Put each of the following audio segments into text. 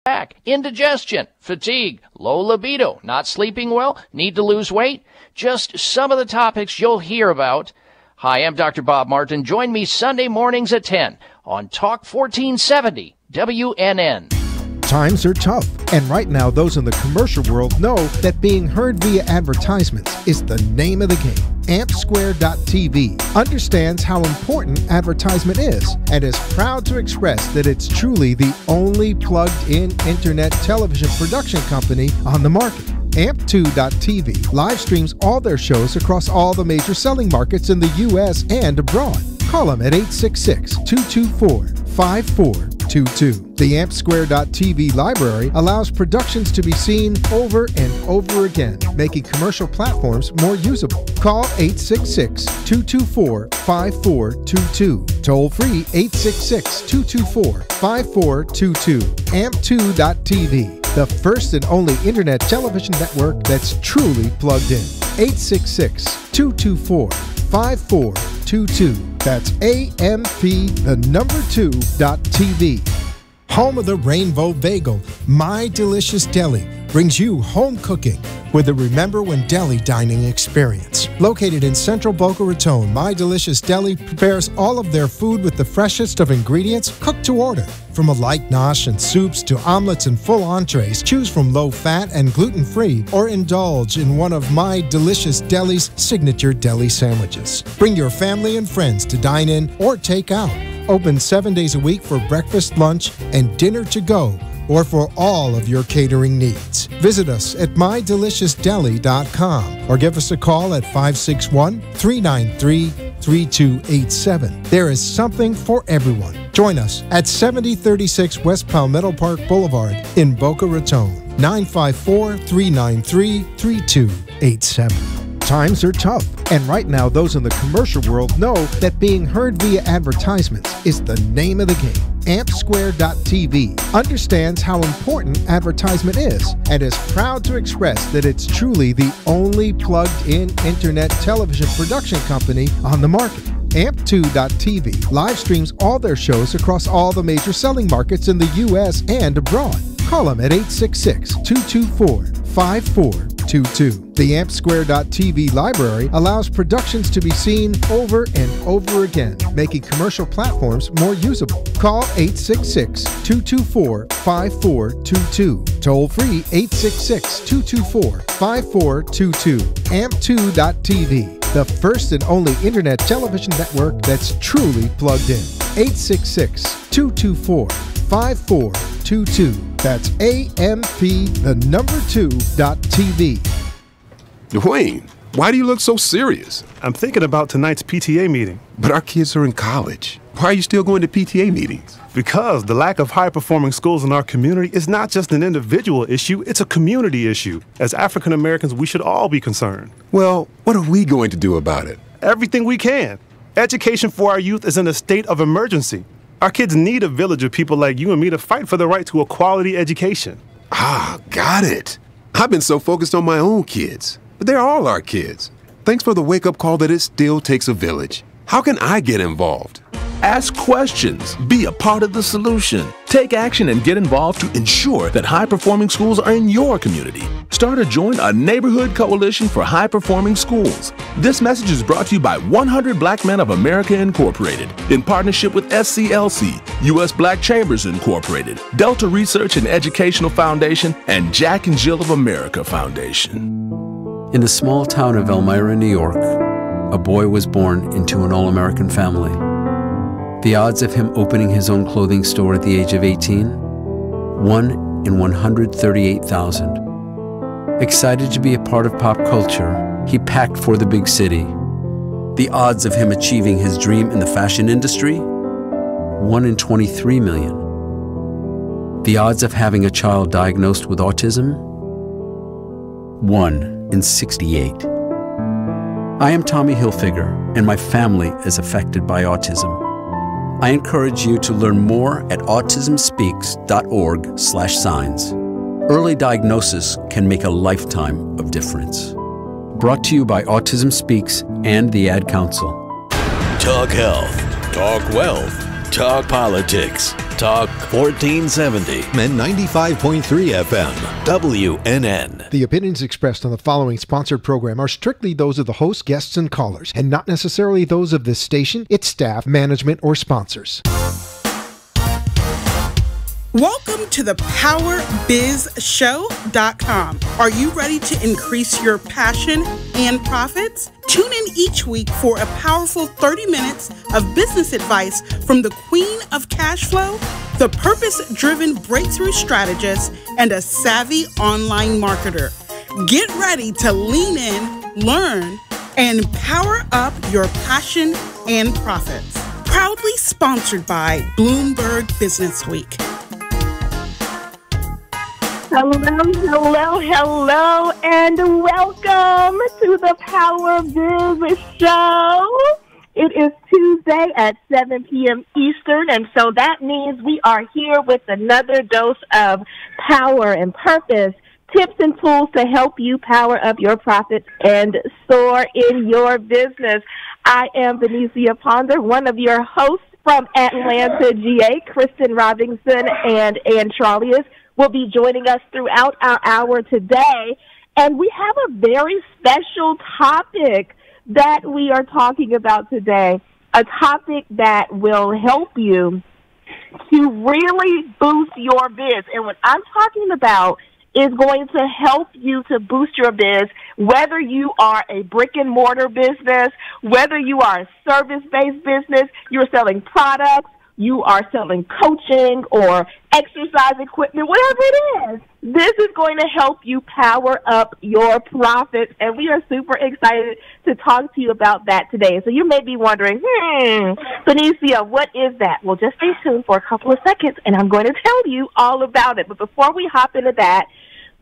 back, indigestion, fatigue, low libido, not sleeping well, need to lose weight? Just some of the topics you'll hear about. Hi, I'm Dr. Bob Martin. Join me Sunday mornings at 10 on Talk 1470 WNN. Times are tough, and right now those in the commercial world know that being heard via advertisements is the name of the game. AmpSquare.tv understands how important advertisement is and is proud to express that it's truly the only plugged-in internet television production company on the market. Amp2.tv live streams all their shows across all the major selling markets in the U.S. and abroad. Call them at 866-224-5422. The AmpSquare.tv library allows productions to be seen over and over again, making commercial platforms more usable. Call 866-224-5422. Toll free 866-224-5422. Amp2.tv, the first and only internet television network that's truly plugged in. 866-224-5422. That's AMP2.TV. Home of the Rainbow Bagel, My Delicious Deli brings you home cooking with a Remember When Deli dining experience. Located in central Boca Raton, My Delicious Deli prepares all of their food with the freshest of ingredients cooked to order. From a light nosh and soups to omelets and full entrees, choose from low-fat and gluten-free or indulge in one of My Delicious Deli's signature deli sandwiches. Bring your family and friends to dine in or take out. Open 7 days a week for breakfast, lunch, and dinner to go, or for all of your catering needs. Visit us at mydeliciousdeli.com or give us a call at 561-393-3287. There is something for everyone. Join us at 7036 West Palmetto Park Boulevard in Boca Raton. 954-393-3287. Times are tough, and right now those in the commercial world know that being heard via advertisements is the name of the game. AmpSquare.tv understands how important advertisement is and is proud to express that it's truly the only plugged-in internet television production company on the market. Amp2.tv live streams all their shows across all the major selling markets in the U.S. and abroad. Call them at 866-224-5422. The AmpSquare.tv library allows productions to be seen over and over again, making commercial platforms more usable. Call 866-224-5422. Toll free 866-224-5422. Amp2.tv, the first and only internet television network that's truly plugged in. 866-224-5422. That's AMP2.TV. Dwayne, why do you look so serious? I'm thinking about tonight's PTA meeting. But our kids are in college. Why are you still going to PTA meetings? Because the lack of high-performing schools in our community is not just an individual issue, it's a community issue. As African Americans, we should all be concerned. Well, what are we going to do about it? Everything we can. Education for our youth is in a state of emergency. Our kids need a village of people like you and me to fight for the right to a quality education. Ah, got it. I've been so focused on my own kids. But they're all our kids. Thanks for the wake-up call that it still takes a village. How can I get involved? Ask questions. Be a part of the solution. Take action and get involved to ensure that high-performing schools are in your community. Start or join a neighborhood coalition for high-performing schools. This message is brought to you by 100 Black Men of America Incorporated in partnership with SCLC, U.S. Black Chambers Incorporated, Delta Research and Educational Foundation, and Jack and Jill of America Foundation. In the small town of Elmira, New York, a boy was born into an all-American family. The odds of him opening his own clothing store at the age of 18? 1 in 138,000. Excited to be a part of pop culture, he packed for the big city. The odds of him achieving his dream in the fashion industry? 1 in 23 million. The odds of having a child diagnosed with autism? 1 in 68. I am Tommy Hilfiger, and my family is affected by autism. I encourage you to learn more at autismspeaks.org/signs. Early diagnosis can make a lifetime of difference. Brought to you by Autism Speaks and the Ad Council. Talk health, talk wealth, talk politics. Talk 1470 and 95.3 FM, WNN. The opinions expressed on the following sponsored program are strictly those of the host, guests, and callers, and not necessarily those of this station, its staff, management, or sponsors. Welcome to the PowerBizShow.com. Are you ready to increase your passion and profits? Tune in each week for a powerful 30 minutes of business advice from the queen of cash flow, the purpose-driven breakthrough strategist, and a savvy online marketer. Get ready to lean in, learn, and power up your passion and profits. Proudly sponsored by Bloomberg Business Week. Hello, and welcome to the Power Biz Show. It is Tuesday at 7 p.m. Eastern, and so that means we are here with another dose of power and purpose, tips and tools to help you power up your profits and soar in your business. I am Benicia Ponder, one of your hosts from Atlanta, GA. Kristen Robinson and Ann Trollius will be joining us throughout our hour today. And we have a very special topic that we are talking about today, a topic that will help you to really boost your biz. And what I'm talking about is going to help you to boost your biz, whether you are a brick-and-mortar business, whether you are a service-based business, you're selling products, you are selling coaching or exercise equipment, whatever it is. This is going to help you power up your profits, and we are super excited to talk to you about that today. So you may be wondering, Benicia, what is that? Well, just stay tuned for a couple of seconds, and I'm going to tell you all about it. But before we hop into that,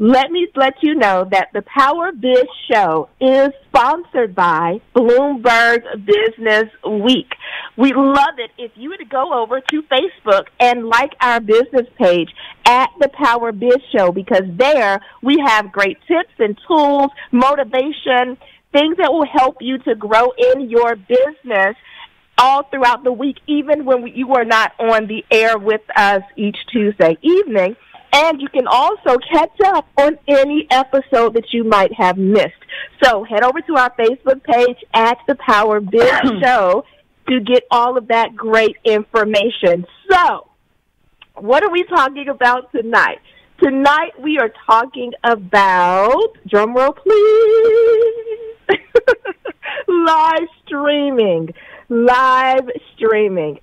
let me let you know that the Power Biz Show is sponsored by Bloomberg Business Week. We love it if you would go over to Facebook and like our business page at the Power Biz Show, because there we have great tips and tools, motivation, things that will help you to grow in your business all throughout the week, even when you are not on the air with us each Tuesday evening. And you can also catch up on any episode that you might have missed. So head over to our Facebook page at the Power Biz Show to get all of that great information. So what are we talking about tonight? Tonight we are talking about, drumroll please, live streaming.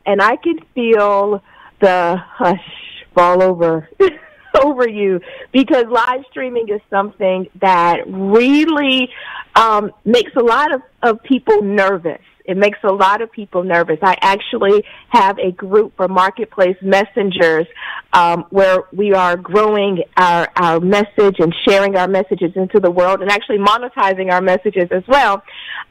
And I can feel the hush fall over you, because live streaming is something that really makes a lot of people nervous. It makes a lot of people nervous. I actually have a group for Marketplace Messengers where we are growing our message and sharing our messages into the world and actually monetizing our messages as well.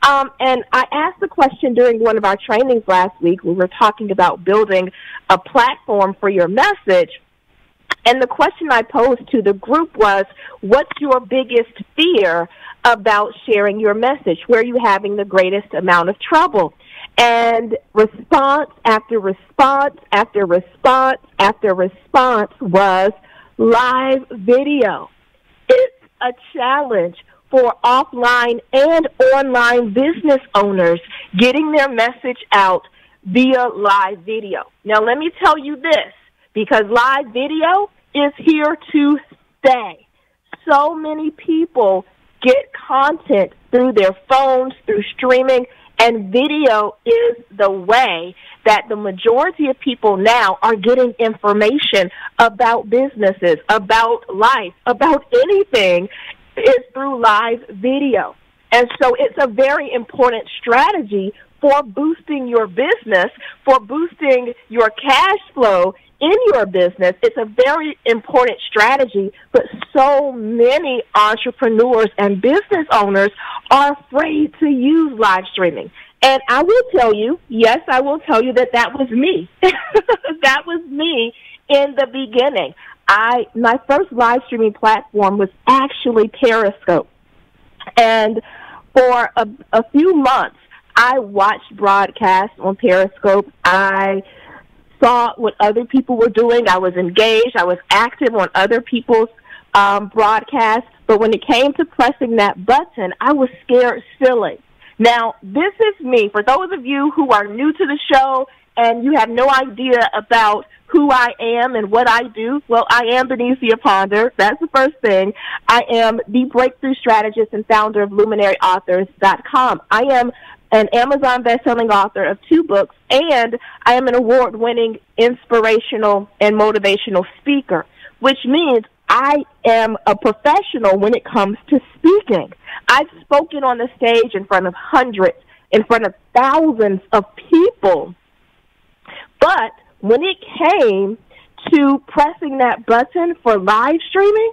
And I asked the question during one of our trainings last week. We were talking about building a platform for your message. And the question I posed to the group was, what's your biggest fear about sharing your message? Where are you having the greatest amount of trouble? And response after response after response after response was live video. It's a challenge for offline and online business owners getting their message out via live video. Now, let me tell you this, because live video is here to stay. So many people get content through their phones, through streaming, and video is the way that the majority of people now are getting information about businesses, about life, about anything, is through live video. And so it's a very important strategy for boosting your business, for boosting your cash flow in your business. It's a very important strategy, but so many entrepreneurs and business owners are afraid to use live streaming. And I will tell you, yes, I will tell you that was me. That was me in the beginning. My first live streaming platform was actually Periscope. And for a few months, I watched broadcasts on Periscope. I saw what other people were doing. I was engaged. I was active on other people's broadcasts. But when it came to pressing that button, I was scared silly. Now, this is me. For those of you who are new to the show and you have no idea about who I am and what I do, well, I am Benicia Ponder. That's the first thing. I am the breakthrough strategist and founder of LuminaryAuthors.com. I am an Amazon bestselling author of 2 books, and I am an award-winning inspirational and motivational speaker, which means I am a professional when it comes to speaking. I've spoken on the stage in front of hundreds, in front of thousands of people. But when it came to pressing that button for live streaming,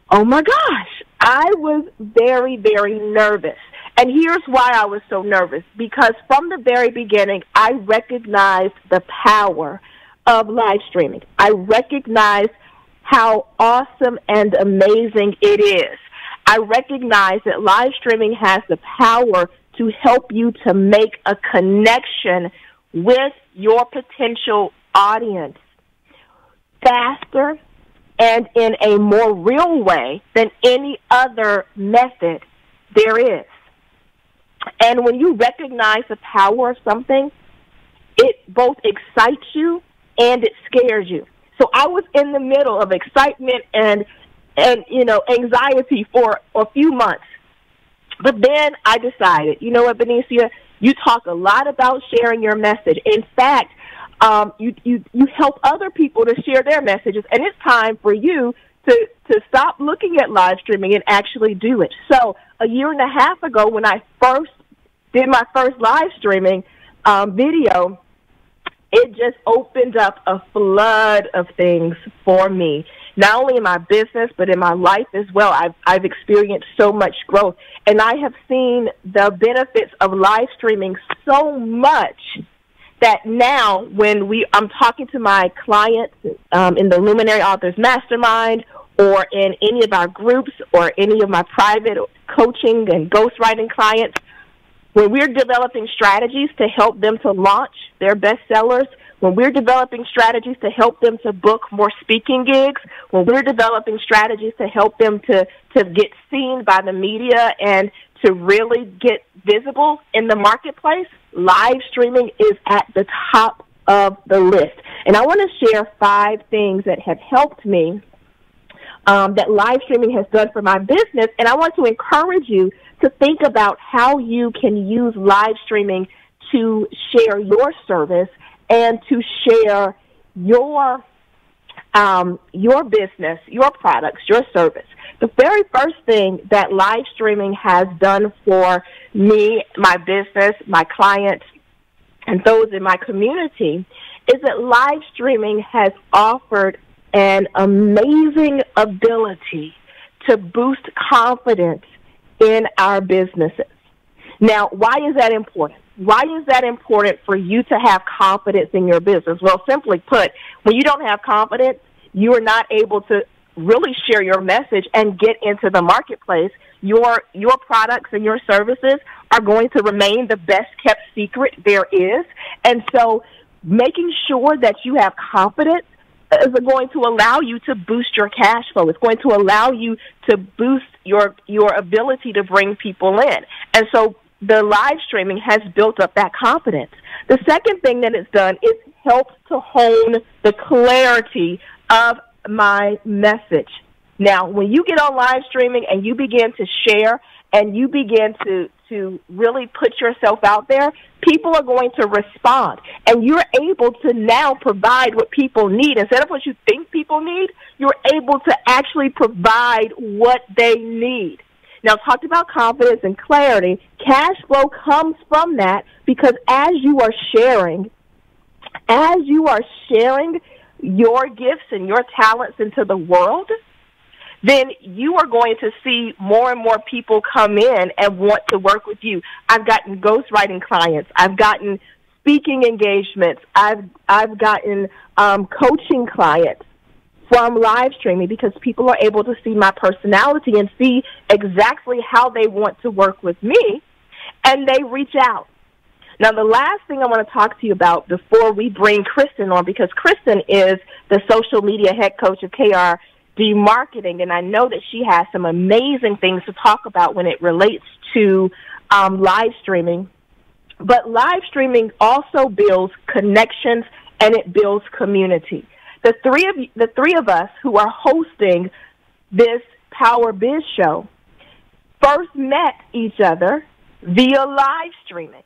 oh my gosh, I was very, very nervous. And here's why I was so nervous. Because from the very beginning, I recognized the power of live streaming. I recognized how awesome and amazing it is. I recognize that live streaming has the power to help you to make a connection with your potential audience faster and in a more real way than any other method there is. And when you recognize the power of something, it both excites you and it scares you. So I was in the middle of excitement and anxiety for a few months. But then I decided, you know what, Benicia, you talk a lot about sharing your message. In fact, you help other people to share their messages, and it's time for you to stop looking at live streaming and actually do it. So a year and a half ago, when I first did my first live streaming video, it just opened up a flood of things for me, not only in my business, but in my life as well. I've experienced so much growth, and I have seen the benefits of live streaming so much that now when I'm talking to my clients in the Luminary Authors Mastermind or in any of our groups or any of my private coaching and ghostwriting clients, when we're developing strategies to help them to launch their bestsellers, when we're developing strategies to help them to book more speaking gigs, when we're developing strategies to help them to get seen by the media and to really get visible in the marketplace, live streaming is at the top of the list. And I want to share 5 things that have helped me that live streaming has done for my business, and I want to encourage you to think about how you can use live streaming to share your service and to share your business, your products, your service. The very first thing that live streaming has done for me, my business, my clients, and those in my community is that live streaming has offered an amazing ability to boost confidence in our businesses. Now, why is that important? Why is that important for you to have confidence in your business? Well, simply put, when you don't have confidence, you are not able to really share your message and get into the marketplace. Your products and your services are going to remain the best kept secret there is. And so making sure that you have confidence is going to allow you to boost your cash flow. It's going to allow you to boost your ability to bring people in. And so the live streaming has built up that confidence. The second thing that it's done is helped to hone the clarity of my message. Now, when you get on live streaming and you begin to share and you begin to really put yourself out there, people are going to respond. And you're able to now provide what people need. Instead of what you think people need, you're able to actually provide what they need. Now, talked about confidence and clarity. Cash flow comes from that because as you are sharing your gifts and your talents into the world, then you are going to see more and more people come in and want to work with you. I've gotten ghostwriting clients. I've gotten speaking engagements. I've gotten coaching clients from live streaming because people are able to see my personality and see exactly how they want to work with me, and they reach out. Now, the last thing I want to talk to you about before we bring Kristen on, because Kristen is the social media head coach of KRD Marketing, and I know that she has some amazing things to talk about when it relates to live streaming. But live streaming also builds connections and it builds community. The three of us who are hosting this Power Biz show first met each other via live streaming.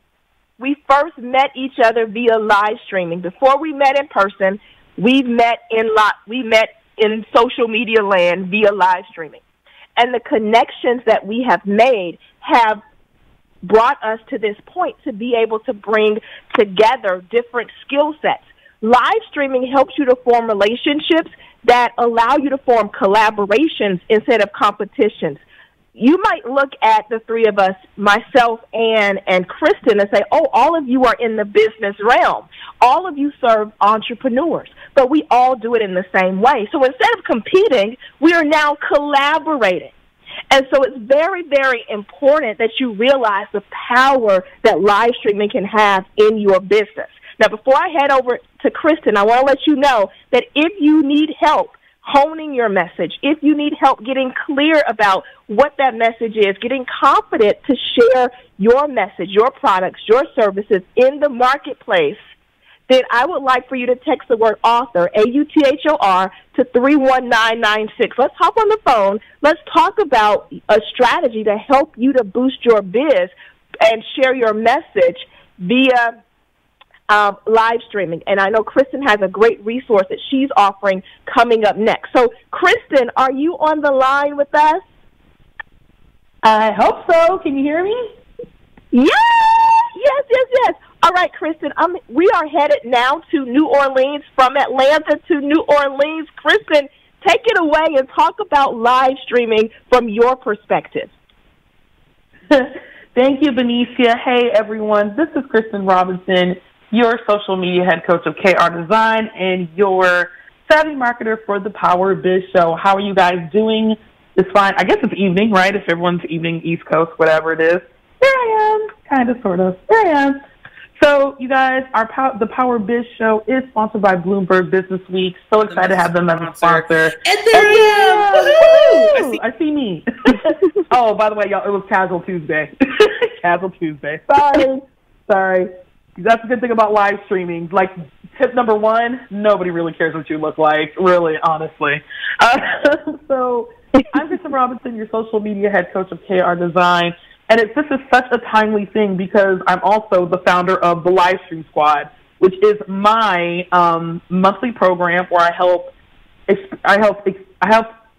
We first met each other via live streaming. Before we met in person, we met in social media land via live streaming. And the connections that we have made have brought us to this point to be able to bring together different skill sets. Live streaming helps you to form relationships that allow you to form collaborations instead of competitions. You might look at the three of us, myself, Ann, and Kristen, and say, oh, all of you are in the business realm. All of you serve entrepreneurs, but we all do it in the same way. So instead of competing, we are now collaborating. And so it's very, very important that you realize the power that live streaming can have in your business. Now, before I head over to Kristen, I want to let you know that if you need help honing your message, if you need help getting clear about what that message is, getting confident to share your message, your products, your services in the marketplace, then I would like for you to text the word author, AUTHOR, to 31996. Let's hop on the phone. Let's talk about a strategy to help you to boost your biz and share your message via live streaming. And I know Kristen has a great resource that she's offering coming up next. So, Kristen, are you on the line with us? I hope so. Can you hear me? Yes. All right, Kristen, we are headed now to New Orleans, from Atlanta to New Orleans. Kristen, take it away and talk about live streaming from your perspective. Thank you, Benicia. Hey, everyone. This is Kristen Robinson, your social media head coach of KR Design and your savvy marketer for the Power Biz Show. How are you guys doing? It's fine. I guess it's evening, right? If everyone's evening, East Coast, whatever it is. Here I am. Kind of, sort of. Here I am. So, you guys, the Power Biz Show is sponsored by Bloomberg Business Week. So excited to have them as a sponsor. And there I am! I see me. Oh, by the way, y'all, it was Casual Tuesday. Casual Tuesday. Sorry. That's the good thing about live streaming. Like, tip number one, nobody really cares what you look like, really, honestly. So, I'm Kristen Robinson, your social media head coach of KR Design. And this is such a timely thing because I'm also the founder of the Livestream Squad, which is my monthly program where I help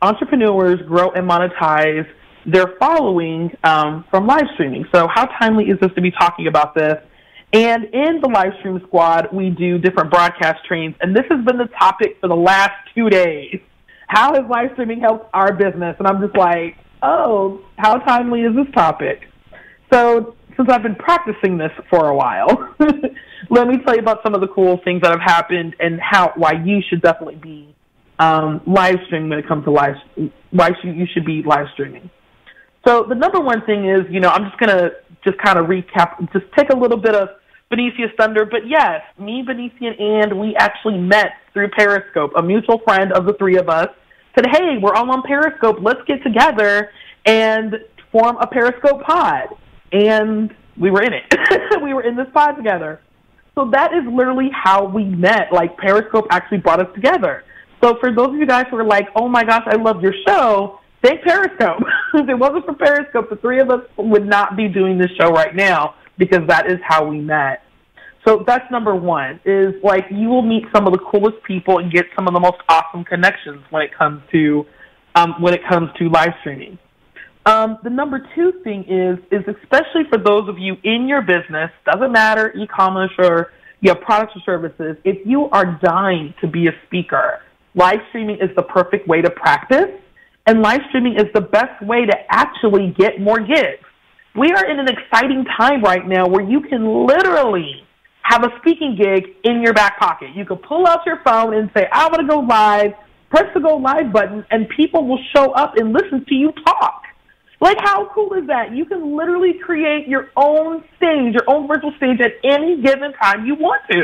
entrepreneurs grow and monetize their following from live streaming. So how timely is this to be talking about this? And in the Livestream Squad, we do different broadcast trainings, and this has been the topic for the last 2 days. How has live streaming helped our business? And I'm just like, oh, how timely is this topic? So since I've been practicing this for a while, let me tell you about some of the cool things that have happened and why you should definitely be live streaming when it comes to why you should be live streaming. So the number one thing is, I'm just going to kind of recap, just take a little bit of Benicia's thunder. But yes, me, Benicia, and we actually met through Periscope. A mutual friend of the three of us said, hey, we're all on Periscope. Let's get together and form a Periscope pod. And we were in it. We were in this pod together. So that is literally how we met. Like, Periscope actually brought us together. So for those of you guys who are like, oh, my gosh, I love your show, thank Periscope. If it wasn't for Periscope, the three of us would not be doing this show right now because that is how we met. So that's number one, is like you will meet some of the coolest people and get some of the most awesome connections when it comes to live streaming. The number two thing is especially for those of you in your business, doesn't matter, e-commerce or you have products or services, if you are dying to be a speaker, live streaming is the perfect way to practice, and live streaming is the best way to actually get more gigs. We are in an exciting time right now where you can literally have a speaking gig in your back pocket. You can pull out your phone and say, I want to go live, press the go live button, and people will show up and listen to you talk. Like, how cool is that? You can literally create your own stage, your own virtual stage at any given time you want to.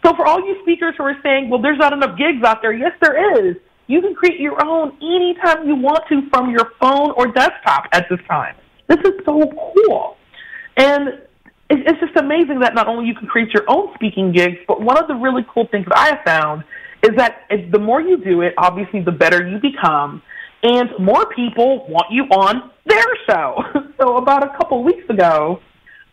So for all you speakers who are saying, well, there's not enough gigs out there, yes, there is. You can create your own anytime you want to from your phone or desktop at this time. This is so cool. And it's just amazing that not only you can create your own speaking gigs, but one of the really cool things I have found is that the more you do it, obviously the better you become, and more people want you on their show. So about a couple weeks ago,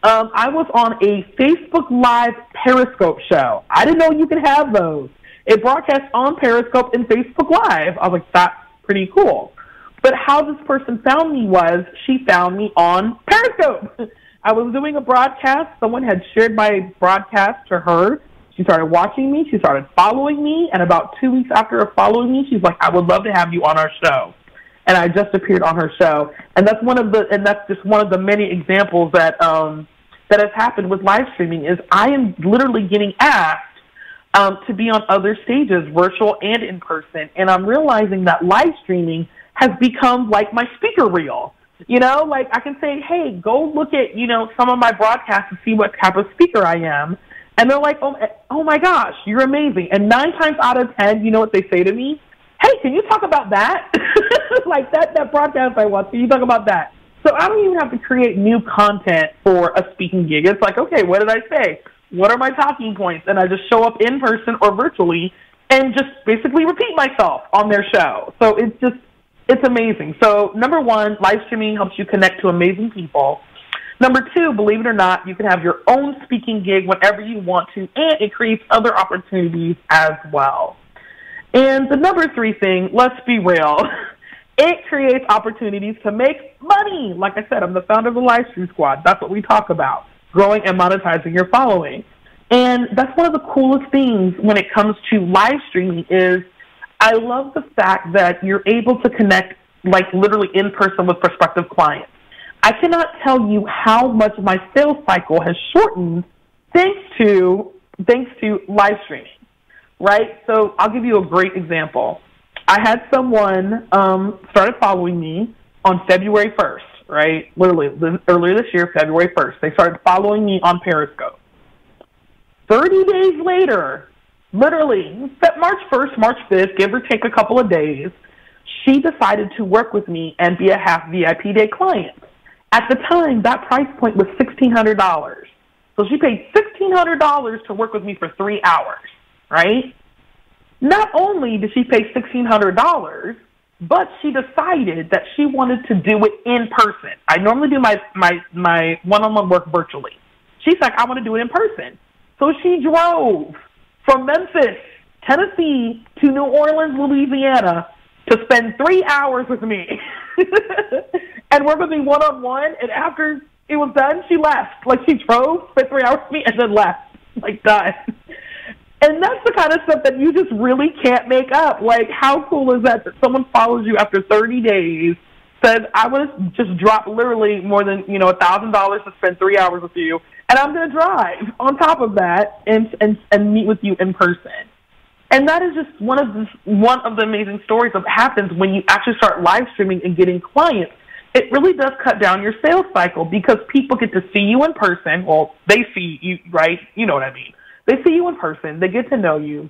I was on a Facebook Live Periscope show. I didn't know you could have those. It broadcasts on Periscope and Facebook Live. I was like, that's pretty cool. But how this person found me was she found me on Periscope. I was doing a broadcast. Someone had shared my broadcast to her. She started watching me. She started following me. And about 2 weeks after her following me, she's like, I would love to have you on our show. And I just appeared on her show. And that's just one of the many examples that has happened with live streaming is I am literally getting asked to be on other stages, virtual and in person. And I'm realizing that live streaming has become like my speaker reel. You know, like I can say, hey, go look at, some of my broadcasts and see what type of speaker I am. And they're like, oh my gosh, you're amazing. And 9 times out of 10, you know what they say to me? Hey, can you talk about that? Like that broadcast I watched, can you talk about that? So I don't even have to create new content for a speaking gig. It's like, okay, what did I say? What are my talking points? And I just show up in person or virtually and just basically repeat myself on their show. So it's amazing. So number 1, live streaming helps you connect to amazing people. Number 2, believe it or not, you can have your own speaking gig whenever you want to, and it creates other opportunities as well. And the number 3 thing, let's be real, it creates opportunities to make money. Like I said, I'm the founder of the Livestream Squad. That's what we talk about, growing and monetizing your following. And that's one of the coolest things when it comes to live streaming is I love the fact that you're able to connect like literally in person with prospective clients. I cannot tell you how much my sales cycle has shortened thanks to live streaming, right? So I'll give you a great example. I had someone started following me on February 1st, right? Literally, earlier this year, February 1st. They started following me on Periscope. 30 days later, literally, March 1st, March 5th, give or take a couple of days, she decided to work with me and be a half VIP day client. At the time, that price point was $1,600. So she paid $1,600 to work with me for 3 hours, right? Not only did she pay $1,600, but she decided that she wanted to do it in person. I normally do my one-on-one work virtually. She's like, I want to do it in person. So she drove from Memphis, Tennessee, to New Orleans, Louisiana, to spend 3 hours with me and work with me one-on-one. And after it was done, she left. Like, she drove, spent 3 hours with me, and then left. Like, done. And that's the kind of stuff that you just really can't make up. Like, how cool is that someone follows you after 30 days, says, I want to just drop literally more than, $1,000 to spend 3 hours with you, and I'm going to drive on top of that and meet with you in person. And that is just one of the amazing stories that happens when you actually start live streaming and getting clients. It really does cut down your sales cycle because people get to see you in person. Well, they see you, right? You know what I mean. They see you in person. They get to know you.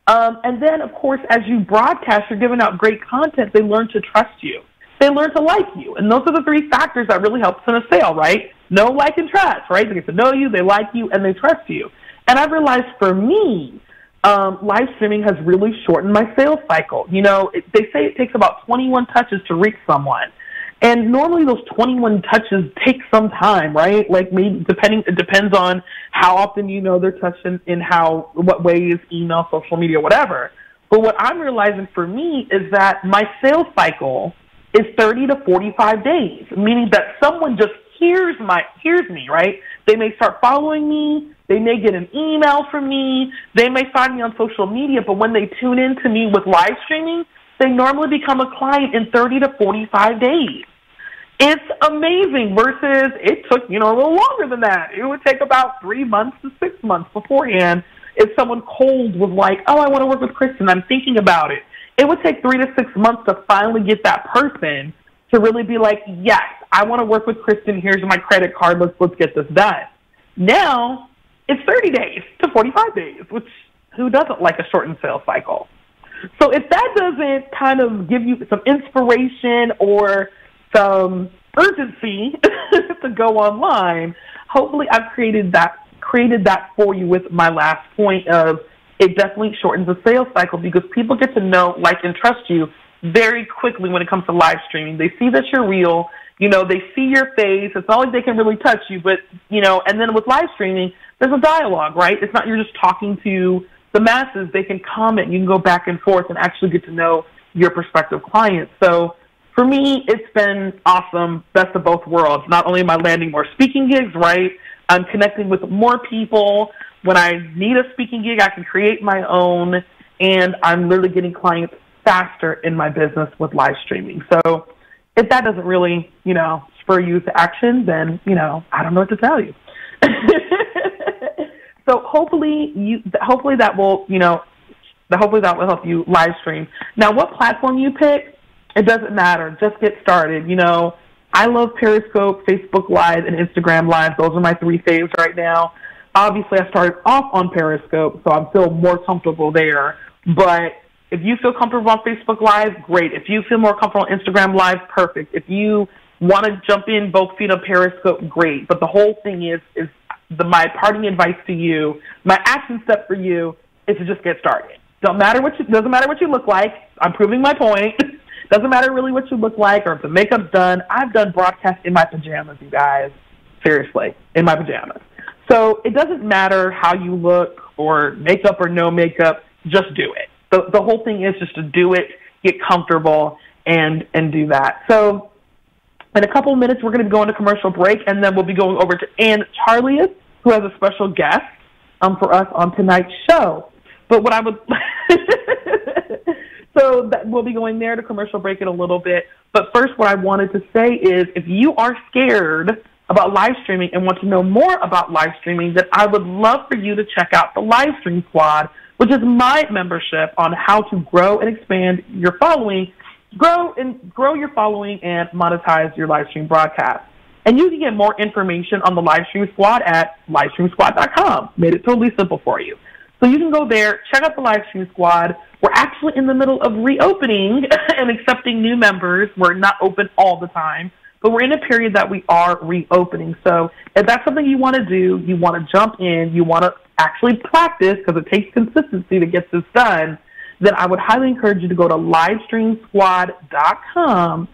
And then, of course, as you broadcast, you're giving out great content. They learn to trust you. They learn to like you. And those are the 3 factors that really helps in a sale, right? Know, like, and trust, right? They get to know you, they like you, and they trust you. And I realized for me, live streaming has really shortened my sales cycle. They say it takes about 21 touches to reach someone. And normally those 21 touches take some time, right? Like maybe it depends on how often they're touching in what ways, email, social media, whatever. But what I'm realizing for me is that my sales cycle is 30 to 45 days, meaning that someone just hears me, right? They may start following me. They may get an email from me. They may find me on social media, but when they tune in to me with live streaming, they normally become a client in 30 to 45 days. It's amazing versus it took, a little longer than that. It would take about 3 months to 6 months beforehand if someone cold was like, oh, I want to work with Kristen, I'm thinking about it. It would take 3 to 6 months to finally get that person to really be like, yes, I want to work with Kristen. Here's my credit card. Let's get this done. Now it's 30 days to 45 days, which who doesn't like a shortened sales cycle? So if that doesn't kind of give you some inspiration or some urgency to go online, hopefully I've created that for you with my last point of it definitely shortens the sales cycle because people get to know, like, and trust you very quickly when it comes to live streaming. They see that you're real. They see your face. It's not like they can really touch you, but, and then with live streaming, there's a dialogue, right? It's not you're just talking to the masses. They can comment. You can go back and forth and actually get to know your prospective clients. So for me, it's been awesome, best of both worlds. Not only am I landing more speaking gigs, right? I'm connecting with more people. When I need a speaking gig, I can create my own, and I'm literally getting clients faster in my business with live streaming. So if that doesn't really, spur you to action, then, I don't know what to tell you. So hopefully that will help you live stream. Now, what platform you pick, it doesn't matter. Just get started. I love Periscope, Facebook Live, and Instagram Live. Those are my 3 faves right now. Obviously, I started off on Periscope, so I'm still more comfortable there. But if you feel comfortable on Facebook Live, great. If you feel more comfortable on Instagram Live, perfect. If you want to jump in both feet on Periscope, great. But the whole thing is my parting advice to you, my action step for you is to just get started. Doesn't matter what you look like. I'm proving my point. Doesn't matter really what you look like or if the makeup's done. I've done broadcasts in my pajamas, you guys. Seriously, in my pajamas. So it doesn't matter how you look or makeup or no makeup. Just do it. The whole thing is just to do it, get comfortable, and do that. So in a couple of minutes, we're going to be going to commercial break, and then we'll be going over to Ann Charlius, who has a special guest for us on tonight's show. But what I would... So we'll be going there to commercial break in a little bit. But first, what I wanted to say is if you are scared about live streaming and want to know more about live streaming, then I would love for you to check out the Live Stream Squad, which is my membership on how to grow and expand your following, grow your following and monetize your live stream broadcast. And you can get more information on the Live Stream Squad at livestreamsquad.com. Made it totally simple for you. So you can go there, check out the Live Stream Squad. We're actually in the middle of reopening and accepting new members. We're not open all the time, but we're in a period that we are reopening. So if that's something you want to do, you want to jump in, you want to actually practice because it takes consistency to get this done, then I would highly encourage you to go to livestreamsquad.com,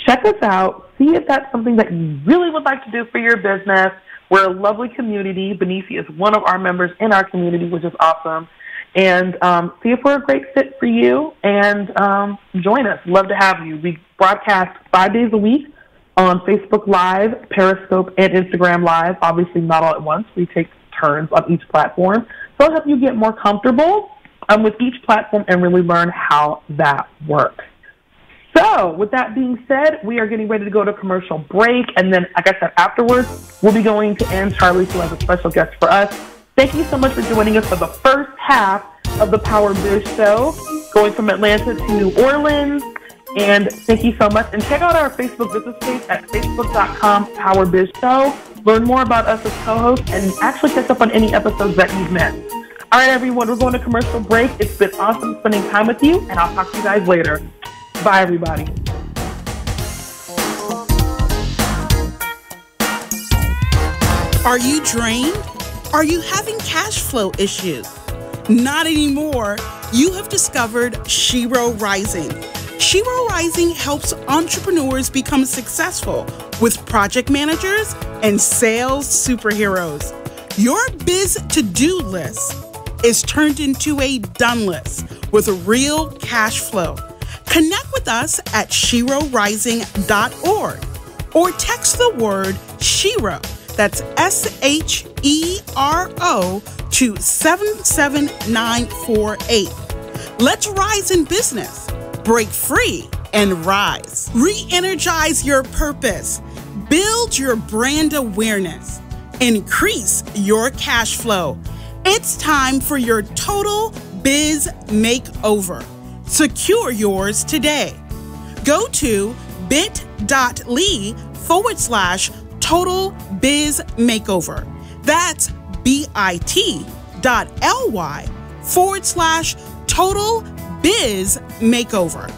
check us out, see if that's something that you really would like to do for your business. We're a lovely community. Benicia is one of our members in our community, which is awesome. And see if we're a great fit for you and join us. Love to have you. We broadcast 5 days a week on Facebook Live, Periscope, and Instagram Live. Obviously not all at once. We take turns on each platform. So I'll help you get more comfortable with each platform and really learn how that works. So with that being said, we are getting ready to go to commercial break. And then, like I said, afterwards, we'll be going to Ann Charlius, who has a special guest for us. Thank you so much for joining us for the first half of the Power Biz Show, going from Atlanta to New Orleans. And thank you so much. And check out our Facebook business page at facebook.com/PowerBizShow. Learn more about us as co-hosts and actually catch up on any episodes that you've missed. All right, everyone, we're going to commercial break. It's been awesome spending time with you, and I'll talk to you guys later. Bye, everybody. Are you drained? Are you having cash flow issues? Not anymore. You have discovered Shiro Rising. Shiro Rising helps entrepreneurs become successful with project managers and sales superheroes. Your biz to-do list is turned into a done list with real cash flow. Connect with us at shirorising.org or text the word Shiro, that's SHERO, to 77948. Let's rise in business, break free, and rise. Re-energize your purpose, build your brand awareness, increase your cash flow. It's time for your total biz makeover. Secure yours today. Go to bit.ly/Total Biz Makeover. That's bit.ly/Total Biz Makeover.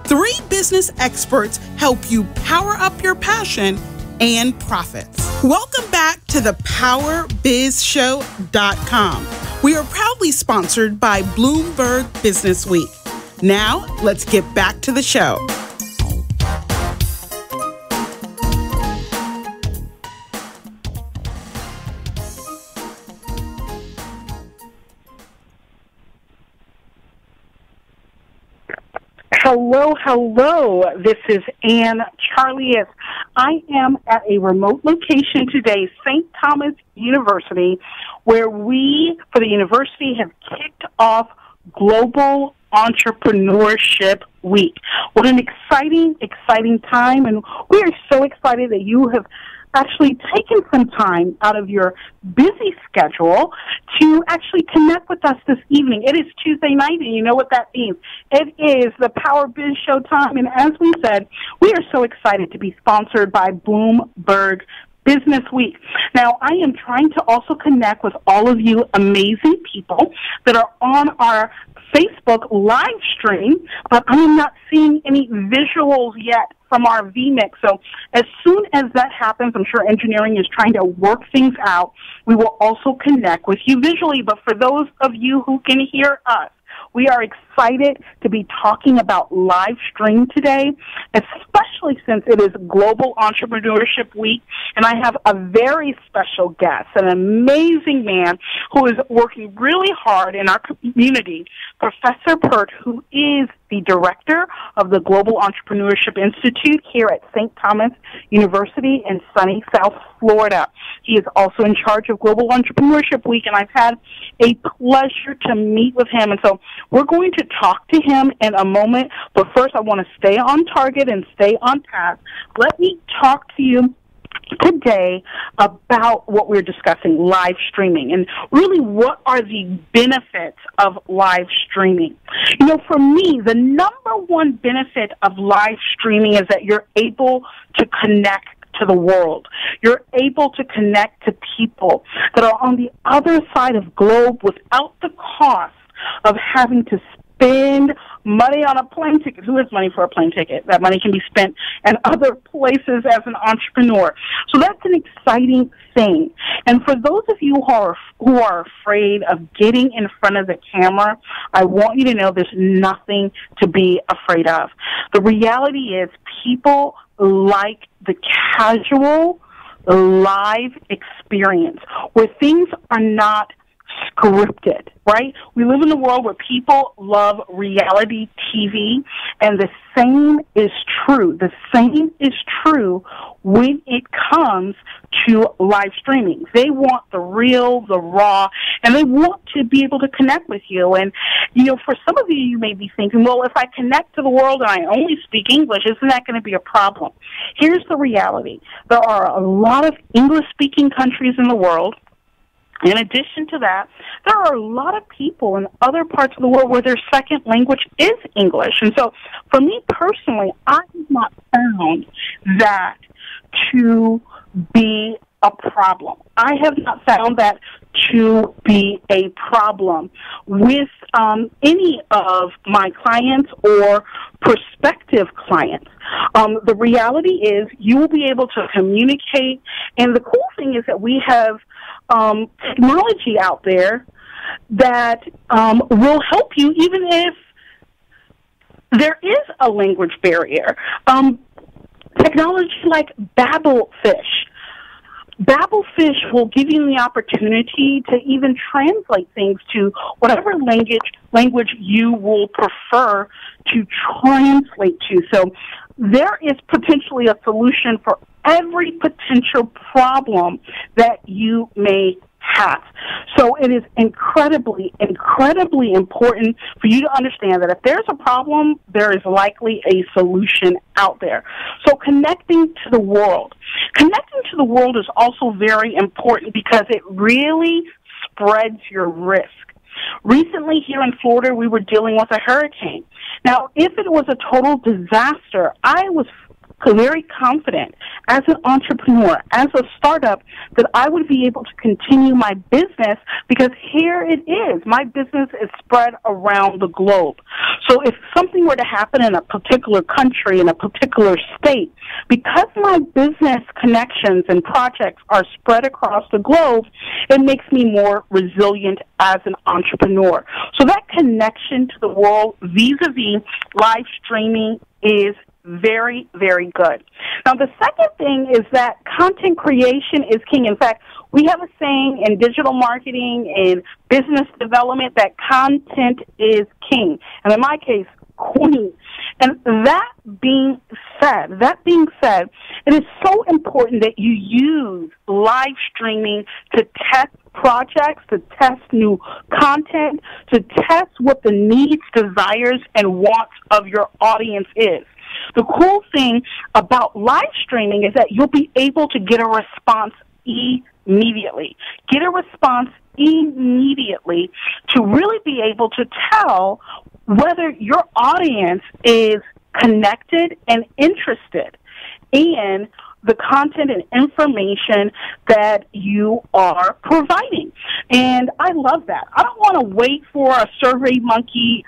3 business experts help you power up your passion and profits. Welcome back to the PowerBizShow.com. We are proudly sponsored by Bloomberg Business Week. Now, let's get back to the show. Hello, hello. This is Ann Charlier. I am at a remote location today, St. Thomas University, where we, for the university, have kicked off Global Entrepreneurship Week. What an exciting time, and we are so excited that you have actually taken some time out of your busy schedule to actually connect with us this evening. It is Tuesday night, and you know what that means. It is the Power Biz Show time, and as we said, we are so excited to be sponsored by Bloomberg Business Week. Now, I am trying to also connect with all of you amazing people that are on our Facebook live stream, but I am not seeing any visuals yet from our VMix. So as soon as that happens, I'm sure engineering is trying to work things out. We will also connect with you visually. But for those of you who can hear us, we are excited to be talking about live stream today, especially since it is Global Entrepreneurship Week, and I have a very special guest, an amazing man who is working really hard in our community, Professor Pert, who is the director of the Global Entrepreneurship Institute here at St. Thomas University in sunny South Florida. He is also in charge of Global Entrepreneurship Week, and I've had a pleasure to meet with him. And so we're going to talk to him in a moment, but first I want to stay on target and stay on task. Let me talk to you today about what we're discussing, live streaming, and really what are the benefits of live streaming. You know, for me, the number one benefit of live streaming is that you're able to connect to the world. You're able to connect to people that are on the other side of the globe without the cost of having to spend money on a plane ticket. Who has money for a plane ticket? That money can be spent in other places as an entrepreneur. So that's an exciting thing. And for those of you who are afraid of getting in front of the camera, I want you to know there's nothing to be afraid of. The reality is people like the casual, live experience where things are not scripted, right? We live in a world where people love reality TV, and the same is true. The same is true when it comes to live streaming. They want the real, the raw, and they want to be able to connect with you. And, you know, for some of you, you may be thinking, well, if I connect to the world and I only speak English, isn't that going to be a problem? Here's the reality. There are a lot of English-speaking countries in the world. In addition to that, there are a lot of people in other parts of the world where their second language is English. And so for me personally, I have not found that to be a problem. I have not found that to be a problem with any of my clients or prospective clients. The reality is you will be able to communicate, and the cool thing is that we have technology out there that will help you even if there is a language barrier. Technology like Babelfish. Babelfish will give you the opportunity to even translate things to whatever language you will prefer to translate to. So there is potentially a solution for every potential problem that you may have. So it is incredibly, incredibly important for you to understand that if there's a problem, there is likely a solution out there. So connecting to the world. Connecting to the world is also very important because it really spreads your risk. Recently here in Florida, we were dealing with a hurricane. Now, if it was a total disaster, I was very confident as an entrepreneur, as a startup, that I would be able to continue my business because here it is. My business is spread around the globe. So if something were to happen in a particular country, in a particular state, because my business connections and projects are spread across the globe, it makes me more resilient as an entrepreneur. So that connection to the world vis-a-vis live streaming is very, very good. Now, the second thing is that content creation is king. In fact, we have a saying in digital marketing and business development that content is king. And in my case, queen. And that being said, it is so important that you use live streaming to test projects, to test new content, to test what the needs, desires, and wants of your audience is. The cool thing about live streaming is that you'll be able to get a response immediately. Get a response immediately to really be able to tell whether your audience is connected and interested in the content and information that you are providing. And I love that. I don't want to wait for a Survey Monkey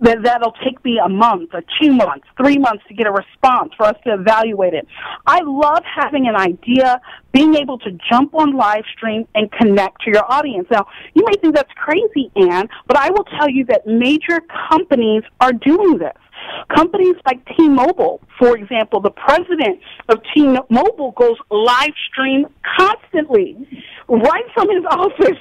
that'll take me a month, or 2 months, 3 months to get a response for us to evaluate it. I love having an idea, being able to jump on live stream and connect to your audience. Now, you may think that's crazy, Ann, but I will tell you that major companies are doing this. Companies like T-Mobile, for example, the president of T-Mobile goes live stream constantly right from his office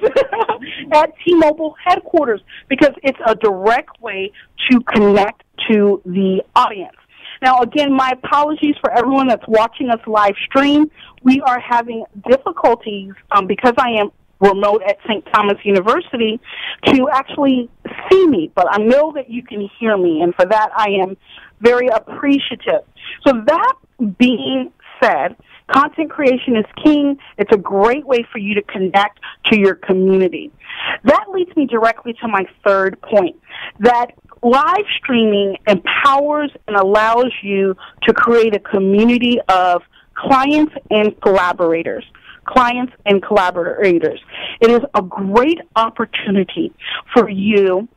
at T-Mobile headquarters because it's a direct way to connect to the audience. Now, again, my apologies for everyone that's watching us live stream. We are having difficulties because I am remote at St. Thomas University to actually see me, but I know that you can hear me, and for that I am very appreciative. So that being said, content creation is king. It's a great way for you to connect to your community. That leads me directly to my third point, that live streaming empowers and allows you to create a community of clients and collaborators. It is a great opportunity for you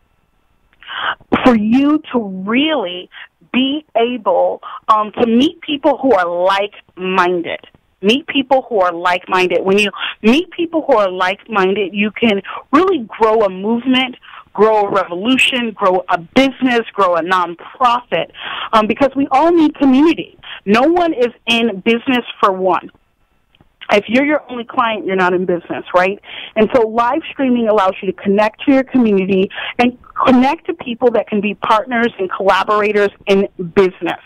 to really be able to meet people who are like-minded. When you meet people who are like-minded, you can really grow a movement, grow a revolution, grow a business, grow a nonprofit, because we all need community. No one is in business for one. If you're your only client, you're not in business, right? And so live streaming allows you to connect to your community and connect to people that can be partners and collaborators in business.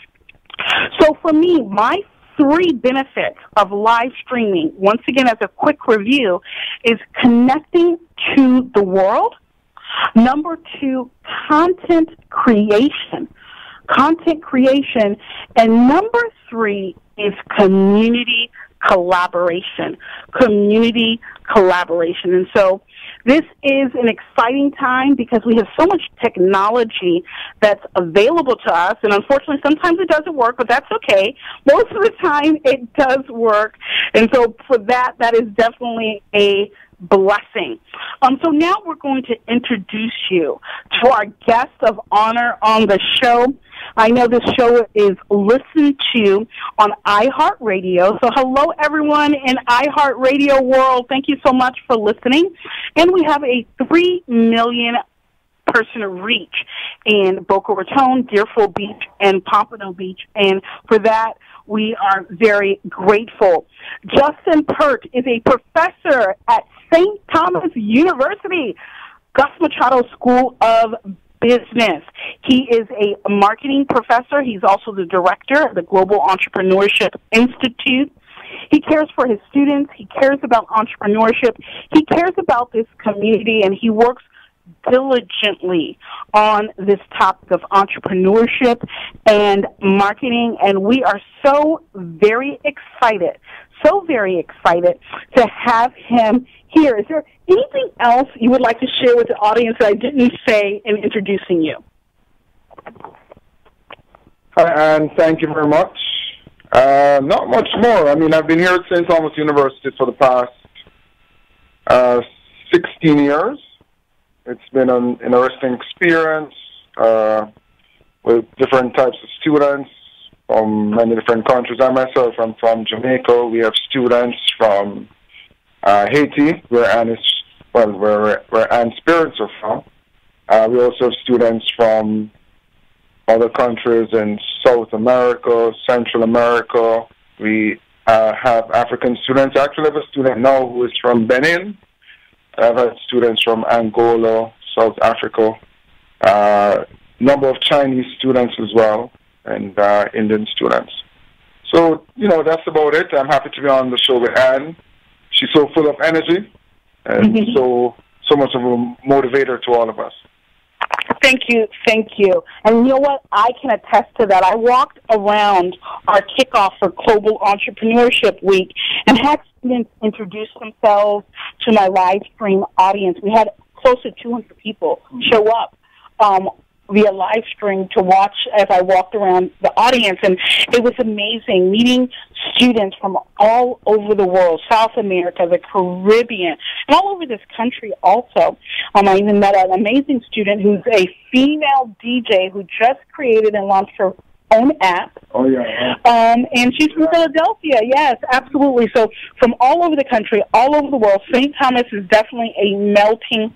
So for me, my 3 benefits of live streaming, once again as a quick review, is connecting to the world. Number 2, content creation. And number 3 is community collaboration. And so this is an exciting time because we have so much technology that's available to us, and unfortunately sometimes it doesn't work, but that's okay. Most of the time it does work, and so for that is definitely a blessing. So now we're going to introduce you to our guest of honor on the show. I know this show is listened to on iHeartRadio. So hello, everyone in iHeartRadio world. Thank you so much for listening. And we have a 3 million person reach in Boca Raton, Deerfield Beach, and Pompano Beach. And for that, we are very grateful. Justin Pert is a professor at St. Thomas University, Gus Machado School of Business. He is a marketing professor. He's also the director of the Global Entrepreneurship Institute. He cares for his students. He cares about entrepreneurship. He cares about this community, and he works diligently on this topic of entrepreneurship and marketing. And we are so very excited to have him here. Is there anything else you would like to share with the audience that I didn't say in introducing you? Hi, Anne. Thank you very much. Not much more. I mean, I've been here at St. Thomas University for the past 16 years. It's been an interesting experience with different types of students from many different countries. I myself am from Jamaica. We have students from Haiti, where Anne's parents are from. We also have students from other countries in South America, Central America. We have African students. Actually, I have a student now who is from Benin. I've had students from Angola, South Africa, number of Chinese students as well, and Indian students. So, that's about it. I'm happy to be on the show with Anne. She's so full of energy and so much of a motivator to all of us. Thank you. And you know what? I can attest to that. I walked around our kickoff for Global Entrepreneurship Week and had students introduce themselves to my live stream audience. We had close to 200 people show up via live stream to watch as I walked around the audience, and it was amazing meeting students from all over the world, South America, the Caribbean, and all over this country also. I even met an amazing student who's a female DJ who just created and launched her own app. Oh, yeah. And she's from Philadelphia. Yes, absolutely. So from all over the country, all over the world, St. Thomas is definitely a melting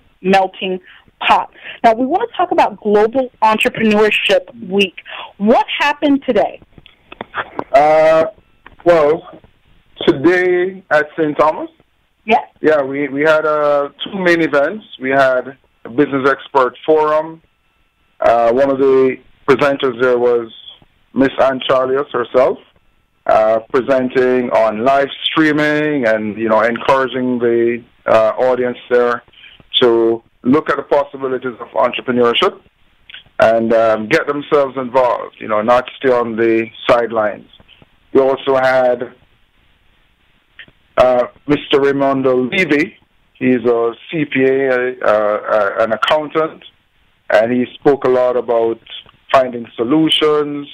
pot. Now, we want to talk about Global Entrepreneurship Week. What happened today? Well, today at St. Thomas? Yes. Yeah, we had two main events. We had a business expert forum. One of the presenters there was Miss Anne Charlius herself, presenting on live streaming and, encouraging the audience there to look at the possibilities of entrepreneurship and get themselves involved, not stay on the sidelines. We also had Mr. Raimondo Levy. He's a CPA, an accountant, and he spoke a lot about finding solutions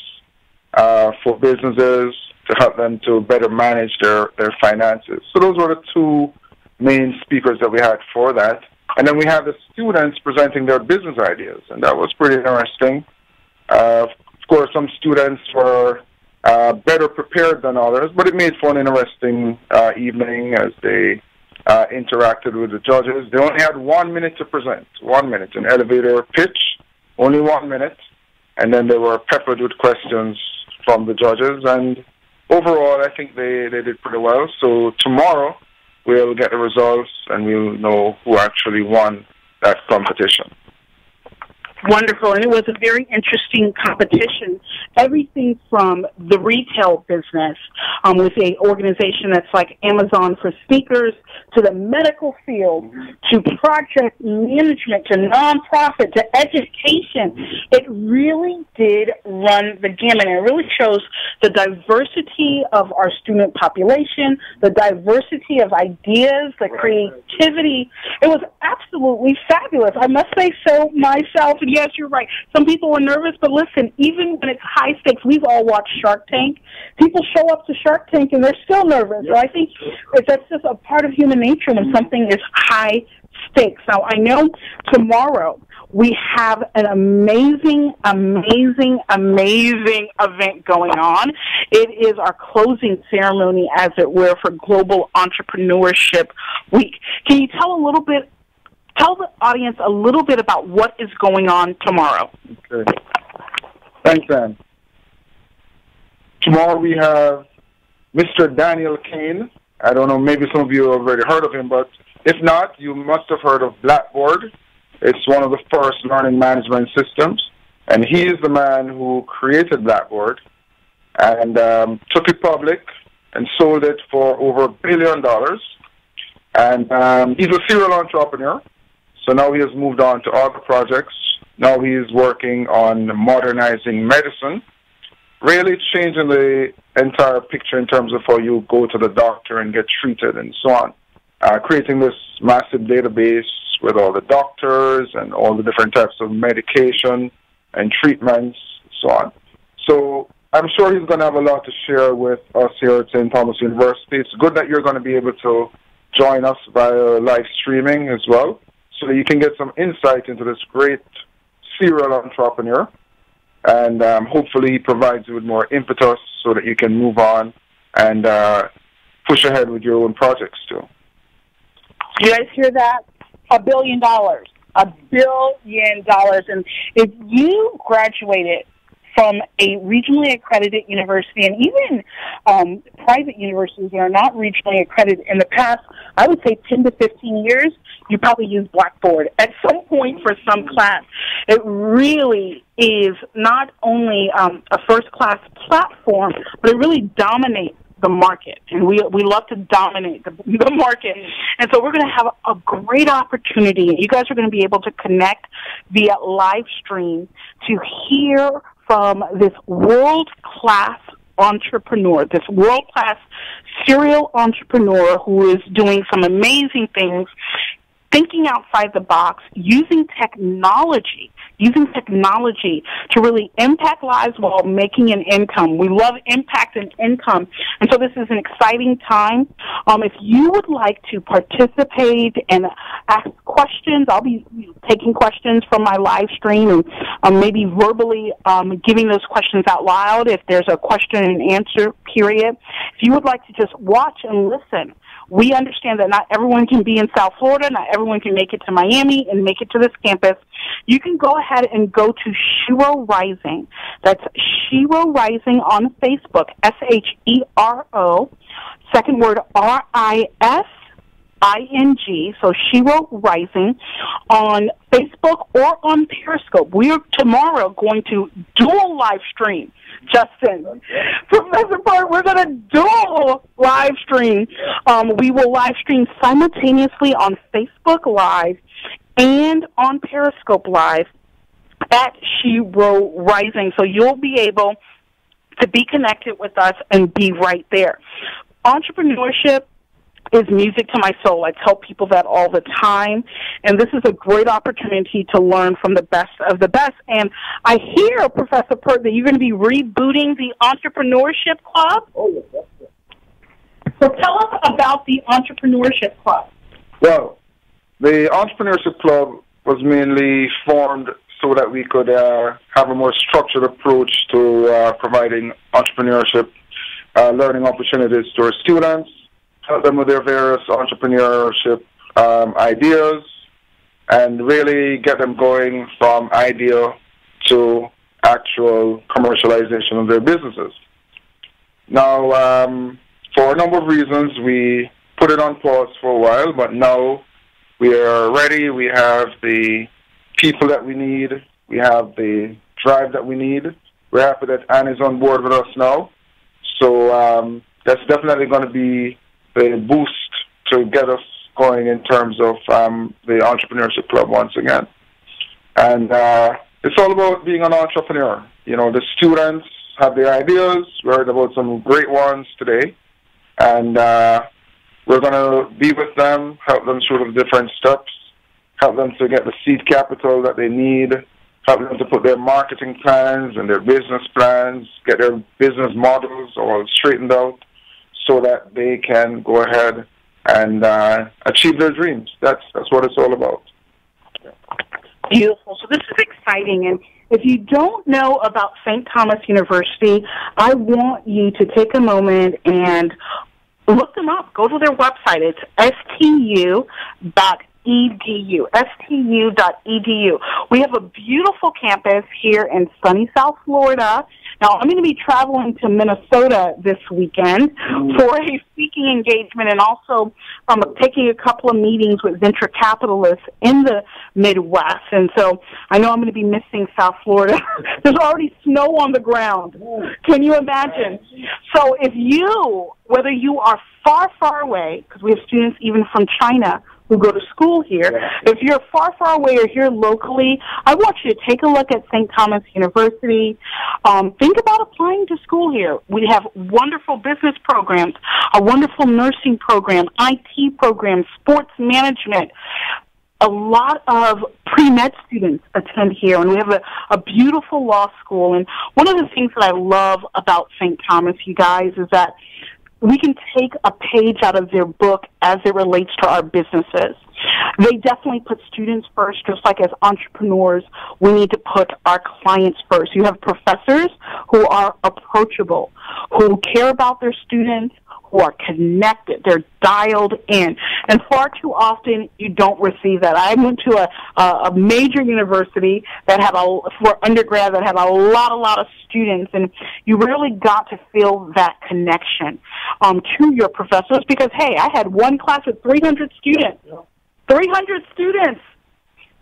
for businesses to help them to better manage their finances. So those were the two main speakers that we had for that. And then we had the students presenting their business ideas, and that was pretty interesting. Of course, some students were better prepared than others, but it made for an interesting evening as they interacted with the judges. They only had 1 minute to present, 1 minute, an elevator pitch, only 1 minute, and then they were peppered with questions from the judges. And overall, I think they did pretty well. So tomorrow, we'll get the results and we'll know who actually won that competition. Wonderful, and it was a very interesting competition. Everything from the retail business with an organization that's like Amazon for speakers, to the medical field, to project management, to nonprofit, to education. It really did run the gamut, and it really shows the diversity of our student population, the diversity of ideas, the creativity. It was absolutely fabulous. I must say so myself. And yes, you're right. Some people were nervous, but listen, even when it's high stakes, we've all watched Shark Tank. People show up to Shark Tank and they're still nervous. So I think that's just a part of human nature when something is high stakes. Now, I know tomorrow we have an amazing event going on. It is our closing ceremony, as it were, for Global Entrepreneurship Week. Can you tell the audience a little bit about what is going on tomorrow? Okay. Thanks, Anne. Tomorrow we have Mr. Daniel Kane. I don't know, maybe some of you have already heard of him, but if not, you must have heard of Blackboard. It's one of the first learning management systems, and he is the man who created Blackboard and took it public and sold it for over $1 billion. And he's a serial entrepreneur, so now he has moved on to other projects. Now he is working on modernizing medicine, really changing the entire picture in terms of how you go to the doctor and get treated and so on. Creating this massive database with all the doctors and all the different types of medication and treatments, so on. So I'm sure he's going to have a lot to share with us here at St. Thomas University. It's good that you're going to be able to join us via live streaming as well, so that you can get some insight into this great serial entrepreneur. And hopefully he provides you with more impetus so that you can move on and push ahead with your own projects too. You guys hear that? $1 billion. $1 billion. And if you graduated from a regionally accredited university, and even private universities that are not regionally accredited in the past, I would say 10 to 15 years, you probably use Blackboard at some point for some class. It really is not only a first-class platform, but it really dominates the market, and we love to dominate the market. And so we're going to have a great opportunity. You guys are going to be able to connect via live stream to hear from this world-class entrepreneur, this world-class serial entrepreneur who is doing some amazing things, thinking outside the box, using technology to really impact lives while making an income. We love impact and income. And so this is an exciting time. If you would like to participate and ask questions, I'll be taking questions from my live stream and maybe verbally giving those questions out loud if there's a question and answer period. If you would like to just watch and listen, we understand that not everyone can be in South Florida, not everyone can make it to Miami and make it to this campus. You can go ahead and go to Shero Rising. That's Shero Rising on Facebook, SHERO, second word RISING, so Shero Rising on Facebook or on Periscope. We are tomorrow going to dual live stream. Justin, Professor Bart, we're going to dual live stream. We will live stream simultaneously on Facebook Live and on Periscope Live at Shero Rising. So you'll be able to be connected with us and be right there. Entrepreneurship is music to my soul. I tell people that all the time. And this is a great opportunity to learn from the best of the best. And I hear, Professor Pert, that you're going to be rebooting the Entrepreneurship Club. Oh, yes. So tell us about the Entrepreneurship Club. Well, the Entrepreneurship Club was mainly formed so that we could have a more structured approach to providing entrepreneurship learning opportunities to our students, help them with their various entrepreneurship ideas, and really get them going from idea to actual commercialization of their businesses. Now, for a number of reasons, we put it on pause for a while, but now we are ready. We have the people that we need. We have the drive that we need. We're happy that Anne is on board with us now. So that's definitely going to be the boost to get us going in terms of the Entrepreneurship Club once again. And it's all about being an entrepreneur. You know, the students have their ideas. We heard about some great ones today. And we're going to be with them, help them through the different steps, help them to get the seed capital that they need, help them to put their marketing plans and their business plans, get their business models all straightened out so that they can go ahead and achieve their dreams. That's what it's all about. Beautiful. So this is exciting. And if you don't know about St. Thomas University, I want you to take a moment and look them up. Go to their website. It's stu.edu, stu.edu. We have a beautiful campus here in sunny South Florida. Now, I'm going to be traveling to Minnesota this weekend for a speaking engagement and also taking a couple of meetings with venture capitalists in the Midwest. And so I know I'm going to be missing South Florida. There's already snow on the ground. Can you imagine? So if you, whether you are far, far away, because we have students even from China who go to school here. If you're far, far away or here locally, I want you to take a look at St. Thomas University. Think about applying to school here. We have wonderful business programs, a wonderful nursing program, IT program, sports management, a lot of pre-med students attend here, and we have a beautiful law school. And one of the things that I love about St. Thomas, you guys, is that we can take a page out of their book as it relates to our businesses. They definitely put students first, just like as entrepreneurs, we need to put our clients first. You have professors who are approachable, who care about their students, who are connected, they're dialed in. And far too often, you don't receive that. I went to a major university that had for undergrad that had a lot of students, and you really got to feel that connection to your professors because, hey, I had one class with 300 students. 300 students.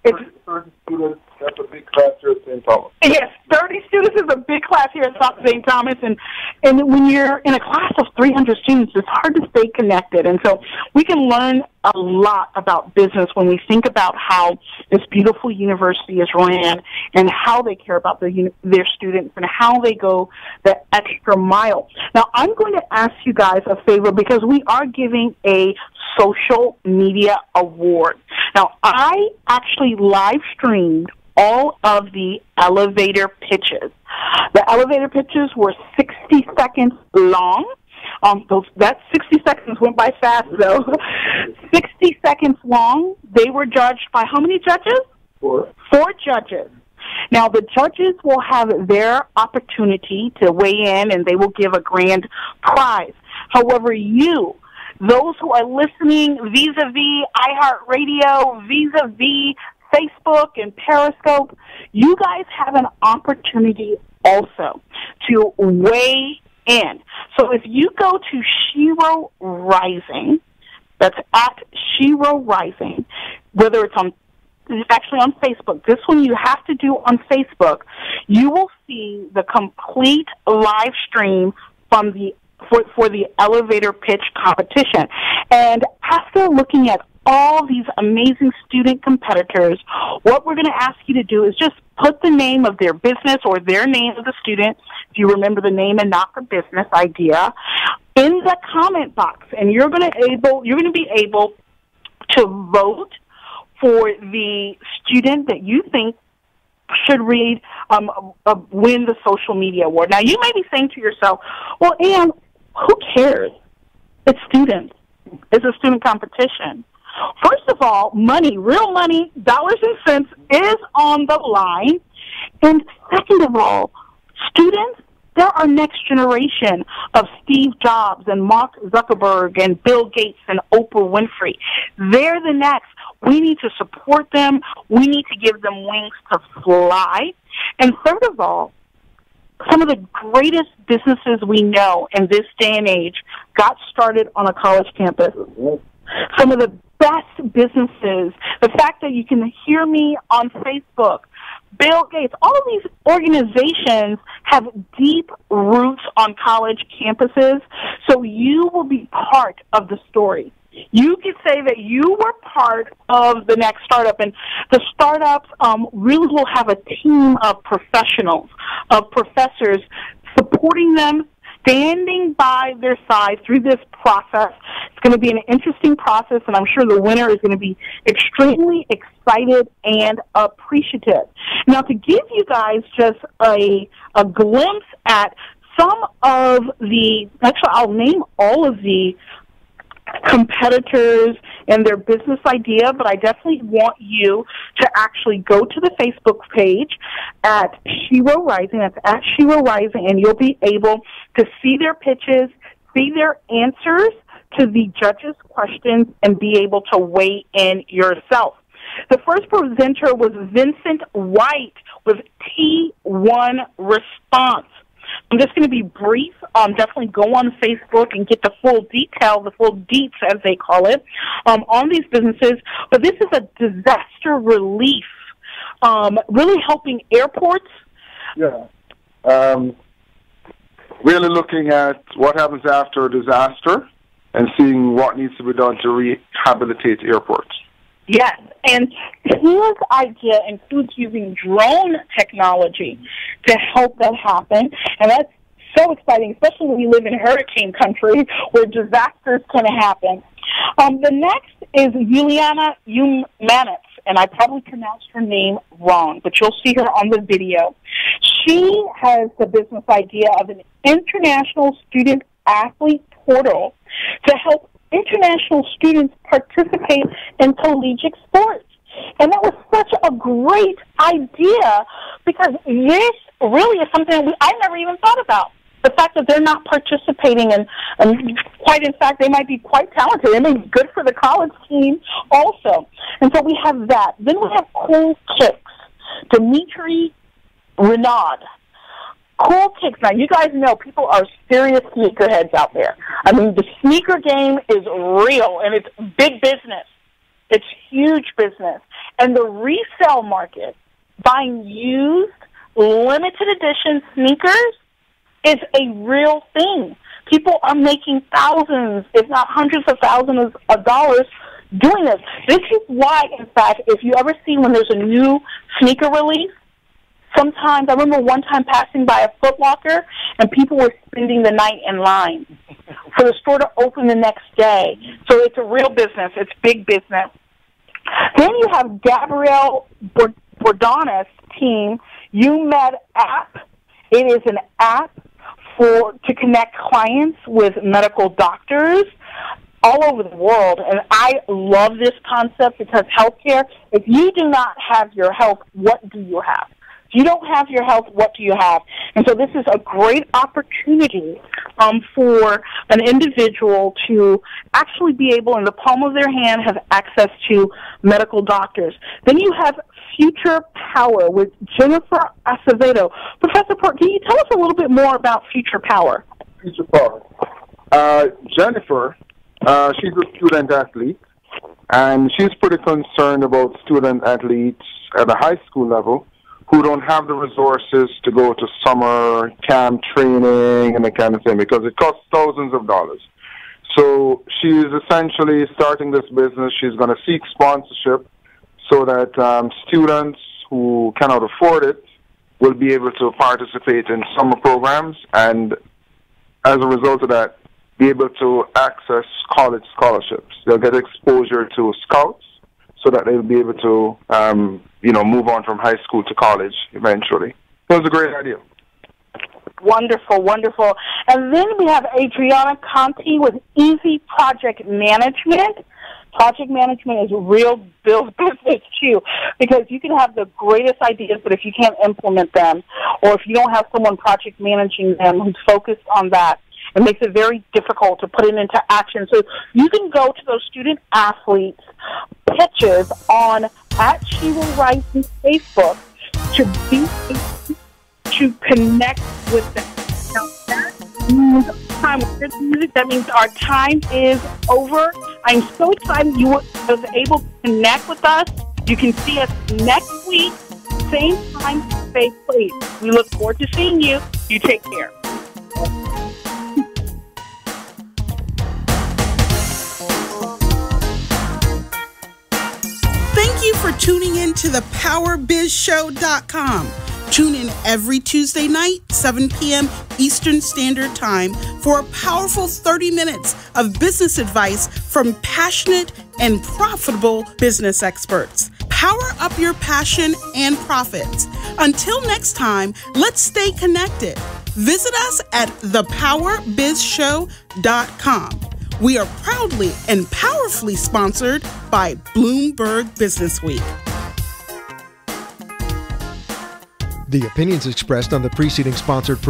30 students, that's a big class here at St. Thomas. Yes, 30 students is a big class here at St. Thomas, and when you're in a class of 300 students, it's hard to stay connected. And so we can learn a lot about business when we think about how this beautiful university is ran and how they care about their students and how they go the extra mile. Now, I'm going to ask you guys a favor because we are giving a social media award. Now, I actually live streamed all of the elevator pitches. The elevator pitches were 60 seconds long. That 60 seconds went by fast, though. 60 seconds long. They were judged by how many judges? 4 judges. Now, the judges will have their opportunity to weigh in, and they will give a grand prize. However, those who are listening vis-a-vis iHeartRadio, vis-a-vis Facebook and Periscope, you guys have an opportunity also to weigh in. So if you go to Shiro Rising, that's at Shiro Rising, whether it's actually on Facebook. This one you have to do on Facebook. You will see the complete live stream from for the elevator pitch competition. And after looking at all these amazing student competitors, what we're going to ask you to do is just put the name of their business or their name of the student, if you remember the name and not the business idea, in the comment box. And you're going to be able to vote for the student that you think should win the social media award. Now, you may be saying to yourself, well, Ann, who cares? It's students. It's a student competition. First of all, money, real money, dollars and cents is on the line. And second of all, students, they're our next generation of Steve Jobs and Mark Zuckerberg and Bill Gates and Oprah Winfrey. They're the next. We need to support them. We need to give them wings to fly. And third of all, some of the greatest businesses we know in this day and age got started on a college campus. Some of the best businesses, the fact that you can hear me on Facebook, Bill Gates, all of these organizations have deep roots on college campuses, so you will be part of the story. You could say that you were part of the next startup, and the startups really will have a team of professionals, of professors supporting them, standing by their side through this process. It's going to be an interesting process, and I'm sure the winner is going to be extremely excited and appreciative. Now, to give you guys just a glimpse at some of the, actually, I'll name all of the competitors and their business idea, but I definitely want you to actually go to the Facebook page at Shiro Rising. That's at Shiro Rising, and you'll be able to see their pitches, see their answers to the judges' questions, and be able to weigh in yourself. The first presenter was Vincent White with T1 Response. I'm just going to be brief. Definitely go on Facebook and get the full detail, the full deets, as they call it, on these businesses. But this is a disaster relief, really helping airports. Yeah. Really looking at what happens after a disaster and seeing what needs to be done to rehabilitate airports. Yes, and his idea includes using drone technology to help that happen, and that's so exciting, especially when you live in hurricane country where disasters can happen. The next is Juliana Umanitz, and I probably pronounced her name wrong, but you'll see her on the video. She has the business idea of an international student athlete portal to help international students participate in collegiate sports. And that was such a great idea because this really is something I never even thought about. The fact that they're not participating and quite in fact, they might be quite talented. They may be good for the college team also. And so we have that. Then we have Cool Kicks. Dimitri Renaud. Cool Kicks. Now, you guys know people are serious sneakerheads out there. I mean, the sneaker game is real, and it's big business. It's huge business. And the resale market, buying used, limited edition sneakers, is a real thing. People are making thousands, if not hundreds of thousands of dollars doing this. This is why, in fact, if you ever see when there's a new sneaker release, sometimes, I remember one time passing by a Foot Locker, and people were spending the night in line for the store to open the next day. So it's a real business. It's big business. Then you have Gabrielle Bordonis' team, UMed app. It is an app to connect clients with medical doctors all over the world. And I love this concept because healthcare, if you do not have your health, what do you have? If you don't have your health, what do you have? And so this is a great opportunity for an individual to actually be able, in the palm of their hand, have access to medical doctors. Then you have Future Power with Jennifer Acevedo. Professor Port, can you tell us a little bit more about Future Power? Future Power. Jennifer, she's a student athlete, and she's pretty concerned about student athletes at the high school level who don't have the resources to go to summer camp training and that kind of thing because it costs thousands of dollars. So she's essentially starting this business. She's going to seek sponsorship so that students who cannot afford it will be able to participate in summer programs and, as a result of that, be able to access college scholarships. They'll get exposure to scouts so that they'll be able to, move on from high school to college eventually. It was a great idea. Wonderful, wonderful. And then we have Adriana Conti with Easy Project Management. Project management is real business, too, because you can have the greatest ideas, but if you can't implement them, or if you don't have someone project managing them who's focused on that, it makes it very difficult to put it into action. So you can go to those student athletes' pitches on @SheWillRise Facebook to connect with them. Now, that means time with this music. That means our time is over. I'm so excited you was able to connect with us. You can see us next week, same time, same place. We look forward to seeing you. You take care. Thank you for tuning in to the PowerBizShow.com. Tune in every Tuesday night, 7 p.m. Eastern Standard Time, for a powerful 30 minutes of business advice from passionate and profitable business experts. Power up your passion and profits. Until next time, let's stay connected. Visit us at thepowerbizshow.com. We are proudly and powerfully sponsored by Bloomberg Businessweek. The opinions expressed on the preceding sponsored program